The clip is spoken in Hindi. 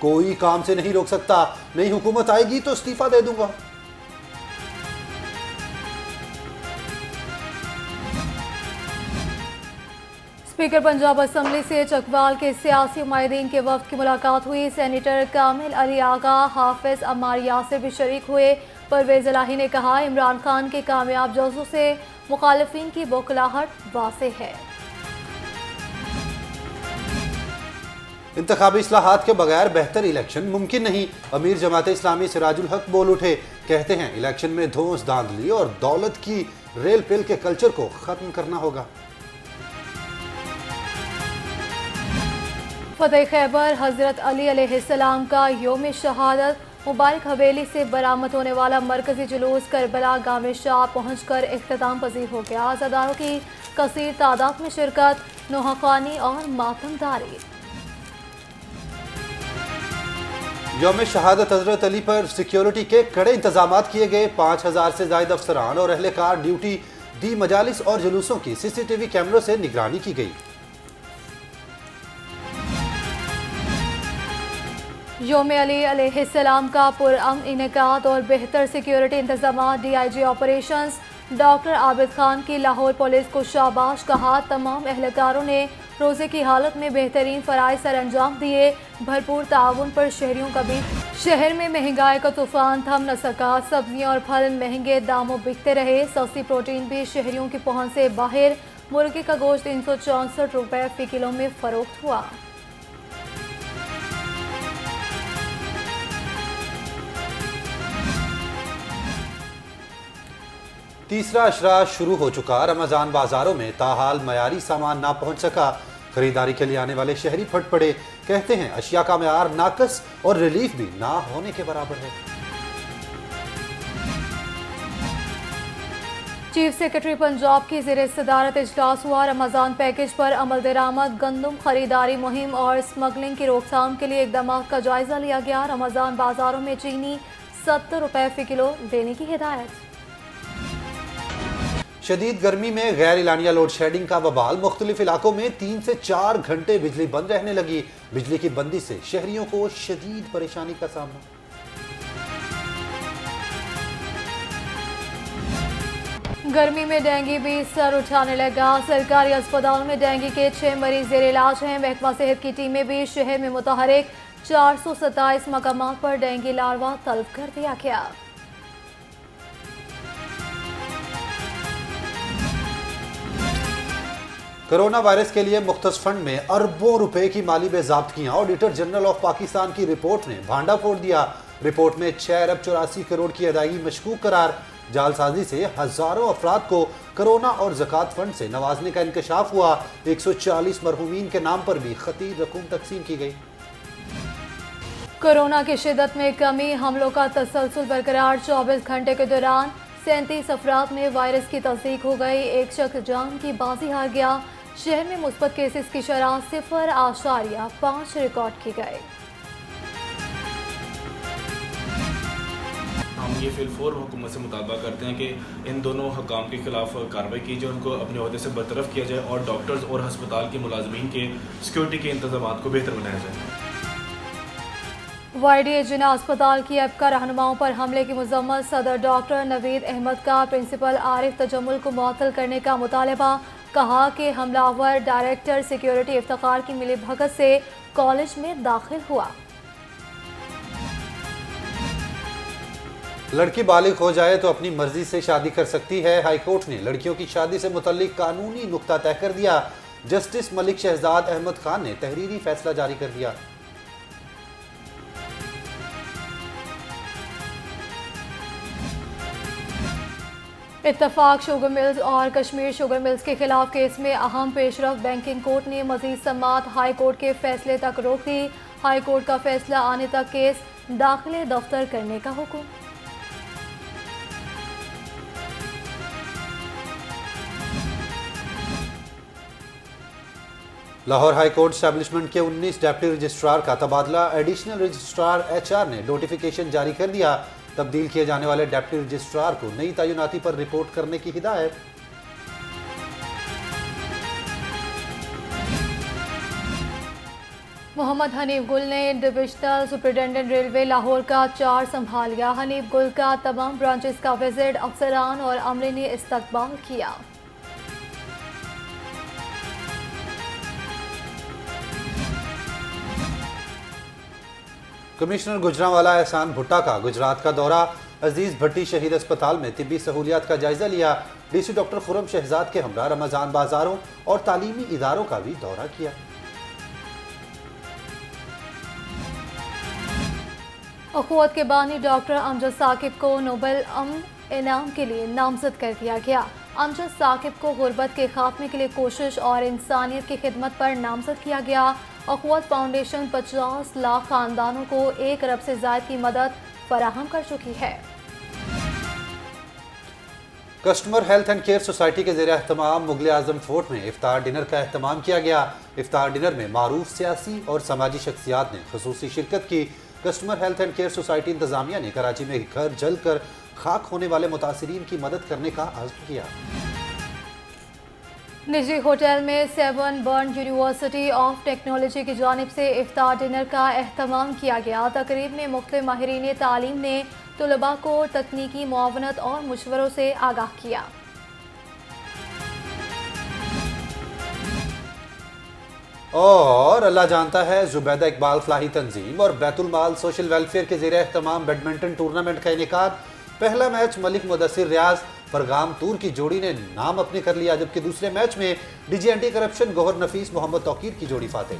कोई काम से नहीं रोक सकता, नई हुकूमत आएगी तो इस्तीफा दे दूंगा। स्पीकर पंजाब असम्बली से चकवाल के सियासी नुमाइंदीन के वफ्द की मुलाकात हुई। सेनेटर कामिल अली आगा, हाफिज अम्मार यासिर भी शरीक हुए। परवेज इलाही ने कहा, इमरान खान के कामयाब जज्बों से मुखालिफिन की बौखलाहट वाज़ेह है। इंतखाबी इस्लाहात के बगैर बेहतर इलेक्शन मुमकिन नहीं। अमीर जमात इस्लामी सिराजुल हक बोल उठे, कहते हैं इलेक्शन में धौंस धांधली और दौलत की रेल पेल के कल्चर को खत्म करना होगा। फतेह खैबर हजरत अली अलैहिस्सलाम का यौम शहादत। मुबारक हवेली से बरामद होने वाला मरकजी जुलूस करबला गाँव शाह पहुंचकर इख्तिताम पजीर हो गया। अज़ादारों की कसीर तादाद में शिरकत, नोहखानी और मातमदारी। यौम शहादत हजरत अली पर सिक्योरिटी के कड़े इंतजाम किए गए। 5000 से ज्यादा अफसरान और अहलकार ड्यूटी दी। मजालिस और जुलूसों की सीसीटीवी कैमरों से निगरानी की गई। यौम अली अलैहिस्सलाम का पुरअमन इनेकाद और बेहतर सिक्योरिटी इंतजाम। DIG operations doctor Abid Khan की लाहौर पुलिस को शाबाश कहा। तमाम अहलकारों ने रोज़े की हालत में बेहतरीन फ़राइज़ सर अंजाम दिए। भरपूर ताउन पर शहरियों का भी। शहर में महंगाई का तूफान थम न सका। सब्जियां और फल महंगे दामों बिकते रहे। सस्ती प्रोटीन भी शहरियों की पहुंच से बाहर। मुर्गे का गोश्त 364 रुपये फ़ी किलो में फ़रोख्त हुआ। तीसरा अशरा शुरू हो चुका। रमजान बाजारों में ताहाल मयारी सामान ना पहुंच सका। खरीदारी के लिए आने वाले शहरी फट पड़े, कहते हैं अशिया का मयार नाकस और रिलीफ भी ना होने के बराबर है। चीफ सेक्रेटरी पंजाब की ज़ेरे सदारत इजलास हुआ। रमजान पैकेज पर अमल दरामद, गंदम खरीदारी मुहिम और स्मगलिंग की रोकथाम के लिए इकदाम का जायजा लिया गया। रमजान बाजारों में चीनी 70 रुपये फ़ी किलो देने की हिदायत। शदीद गर्मी में गैर इलानिया लोड शेडिंग का बवाल। मुख्तलिफ इलाकों में 3 से 4 घंटे बिजली बंद रहने लगी। बिजली की बंदी से शहरियों को शदीद परेशानी का सामना। गर्मी में डेंगू भी सर उठाने लगा। सरकारी अस्पतालों में डेंगू के 6 मरीज जेर इलाज हैं। महकमा सेहत की टीमें भी शहर में मुतहरिक। 427 मकामात पर डेंगू लार्वा तलब कर दिया गया। कोरोना वायरस के लिए मुख्तस फंड में अरबों रुपए की माली बेज़ाब्तियां। ऑडिटर जनरल ऑफ पाकिस्तान की रिपोर्ट ने भांडा फोड़ दिया। रिपोर्ट में 6 अरब 84 करोड़ की अदायगी मशकूक करार। जालसाजी से हजारों अफराद को कोरोना और ज़कात फंड से नवाजने का इंकशाफ हुआ। 140 मरहूमीन के नाम पर भी खतीर रकूम तकसीम की गई। कोरोना की शिद्दत में कमी, हमलों का तसलसल बरकरार। 24 घंटे के दौरान 37 अफराद में वायरस की तस्दीक हो गई। एक शख्स जान की बाजी हार गया। शहर में मुस्बत केसेस की शरह 0.5 रिकॉर्ड की गई। हम ये फिलफोर हुकूमत से मुतालबा करते हैं कि इन दोनों हकाम के खिलाफ कार्रवाई की जाए, उनको अपने ओहदे से बरतरफ किया जाए और डॉक्टर्स और हस्पताल के मुलाजमीन के सिक्योरिटी के इंतजाम को बेहतर बनाया जाए। YDA जिना अस्पताल की ऐप का रहनुमाओं पर हमले की मजम्मत। सदर डॉक्टर नवीद अहमद का प्रिंसिपल आरिफ तजम्मुल को मुअत्तल करने का मुतालबा। कहा कि हमलावर डायरेक्टर सिक्योरिटी इफ्तिखार की मिली भगत से कॉलेज में दाखिल हुआ। लड़की बालिग हो जाए तो अपनी मर्जी से शादी कर सकती है। हाईकोर्ट ने लड़कियों की शादी से मुतल्लिक कानूनी नुक्ता तय कर दिया। जस्टिस मलिक शहजाद अहमद खान ने तहरीरी फैसला जारी कर दिया। इत्तफाक शुगर मिल्स और कश्मीर शुगर मिल्स के खिलाफ केस में अहम पेशरफ। बैंकिंग कोर्ट ने मजीद समाअत हाई कोर्ट के फैसले तक रोक दी। हाई कोर्ट का फैसला आने तक केस दाखिले दफ्तर करने का हुक्म। लाहौर हाई कोर्ट स्टैब्लिशमेंट के 19 डेप्टी रजिस्ट्रार का तबादला। एडिशनल रजिस्ट्रार HR ने नोटिफिकेशन जारी कर दिया। तब्दील किए जाने वाले डेप्टी रजिस्ट्रार को नई तैनाती पर रिपोर्ट करने की हिदायत। मोहम्मद हनीफ गुल ने डिविजनल सुपरिटेंडेंट रेलवे लाहौर का चार्ज संभाल लिया। हनीफ गुल का तमाम ब्रांचेस का विजिट अफसरान और अमले ने इस्तकबाल किया। कमिश्नर गुजरांवाला एहसान भुट्टा का गुजरात का दौरा। अजीज भट्टी शहीद अस्पताल में तिब्बी सहूलियात का जायजा लिया। डीसी डॉक्टर खुर्रम शहजाद के हमरा रमजान बाजारों और तालीमी इदारों का भी दौरा किया। अखुवत के बानी डॉक्टर अमजद साकिब को नोबेल इनाम के लिए नामजद कर दिया गया। अमजद साकिब को गुर्बत के खात्मे के लिए कोशिश और इंसानियत की खिदमत पर नामजद किया गया। अखुवत फाउंडेशन 50 लाख खानदानों को 1 अरब से ज़ायद की मदद फराहम कर चुकी है। Customer health and care society के ज़ेर एहतमाम मुगल आजम फोर्ट में इफ्तार डिनर का एहतमाम किया गया। इफ्तार डिनर में मारूफ सियासी और समाजी शख्सियात ने खसूसी शिरकत की। Customer health and care society इंतजामिया ने कराची में घर जल कर खाक होने वाले मुतासिरीन की मदद करने का अज़्म किया। निजी होटल में 7 बर्न यूनिवर्सिटी ऑफ टेक्नोलॉजी की जानिब से इफ्तार डिनर का एहतमाम किया गया। तकरीब में मुख्तलिफ माहिरीन तालीम ने तलबा को तकनीकी मुआवनत और मशवरों से आगाह किया। और अल्लाह जानता है जुबैदा इकबाल फलाही तंजीम और बैतुल माल सोशल वेलफेयर के ज़ेर एहतमाम बैडमिंटन टूर्नामेंट का इनेकाद। पहला मैच मलिक मुदस्सिर रियाज फरगाम तूर की जोड़ी ने नाम अपने कर लिया, जबकि दूसरे मैच में डीजी एंटी करप्शन गौहर नफीस मोहम्मद तौकीर की जोड़ी फातेह।